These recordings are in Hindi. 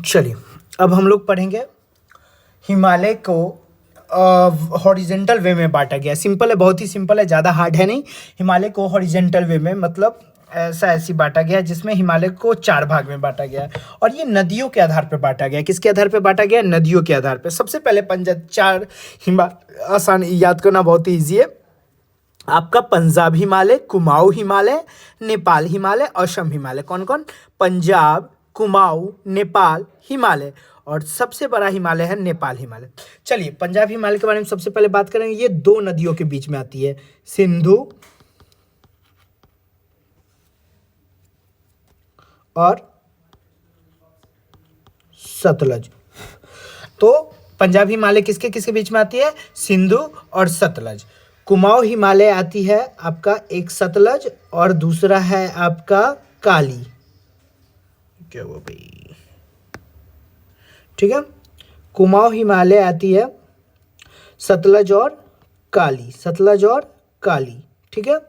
चलिए अब हम लोग पढ़ेंगे हिमालय को हॉरिजेंटल वे में बांटा गया। सिंपल है, बहुत ही सिंपल है, ज़्यादा हार्ड है नहीं। हिमालय को हॉरिजेंटल वे में मतलब ऐसी बांटा गया जिसमें हिमालय को 4 भाग में बांटा गया और ये नदियों के आधार पर बांटा गया। किसके आधार पर बांटा गया? नदियों के आधार पर। सबसे पहले चार आसान याद करना बहुत ही ईजी है आपका। पंजाब हिमालय, कुमाऊं हिमालय, नेपाल हिमालय, असम हिमालय। कौन कौन? पंजाब, कुमाऊं, नेपाल हिमालय और सबसे बड़ा हिमालय है नेपाल हिमालय। चलिए पंजाब हिमालय के बारे में सबसे पहले बात करेंगे। ये 2 नदियों के बीच में आती है, सिंधु और सतलज। तो पंजाब हिमालय किसके किसके बीच में आती है? सिंधु और सतलज। कुमाऊं हिमालय आती है आपका एक सतलज और दूसरा है आपका काली। क्या हुआ भाई? ठीक है, कुमाऊं हिमालय आती है सतलज और काली, सतलज और काली। ठीक है,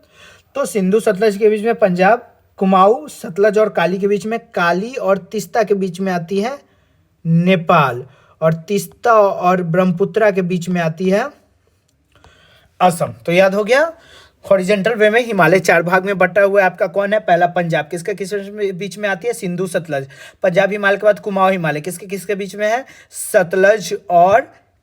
तो सिंधु सतलज के बीच में पंजाब, कुमाऊं सतलज और काली के बीच में काली और तीस्ता के बीच में आती है नेपाल और तीस्ता और ब्रह्मपुत्रा के बीच में आती है असम। तो याद हो गया, हॉरिजेंटल वे में हिमालय 4 भाग में बटा हुआ है आपका। कौन है? पहला पंजाब, किसके किसके बीच में आती है? सिंधु सतलज। पंजाब हिमालय के बाद कुमाऊं हिमालय किसके किसके बीच में है? सतलज और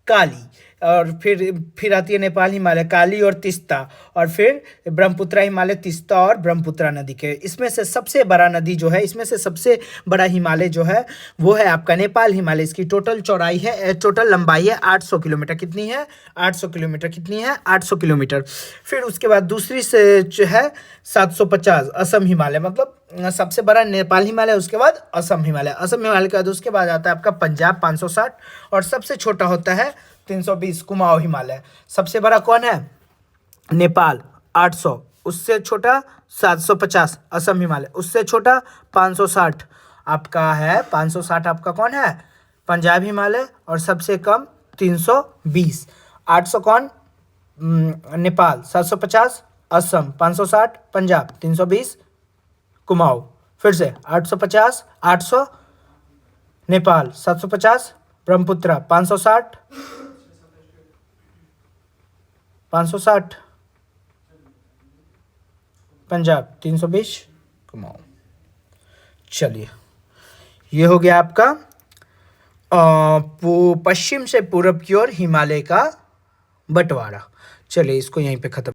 काली। और फिर आती है नेपाल हिमालय, काली और तीस्ता। और फिर ब्रह्मपुत्रा हिमालय, तीस्ता और ब्रह्मपुत्रा नदी के। इसमें से सबसे बड़ा नदी जो है, इसमें से सबसे बड़ा हिमालय जो है वो है आपका नेपाल हिमालय। इसकी टोटल चौड़ाई है, टोटल लंबाई है 800 किलोमीटर। कितनी है? 800 किलोमीटर। कितनी है? 800 किलोमीटर। फिर उसके बाद दूसरी से जो है 750 असम हिमालय, मतलब सबसे बड़ा नेपाल हिमालय, उसके बाद असम हिमालय। असम हिमालय के बाद उसके बाद आता है आपका पंजाब 560 और सबसे छोटा होता है 320 कुमाऊं हिमालय। सबसे बड़ा कौन है? नेपाल 800, उससे छोटा 750 असम हिमालय, उससे छोटा 560 आपका है। 560 आपका कौन है? पंजाब हिमालय और सबसे कम 320। 800 कौन? नेपाल, 750 असम, 560 पंजाब, 320 कुमाऊं। फिर से 850, 800 नेपाल, 750 ब्रह्मपुत्रा, 560 पंजाब, 320 कुमाऊं। चलिए ये हो गया आपका पश्चिम से पूरब की ओर हिमालय का बंटवारा। चलिए इसको यहीं पे खत्म।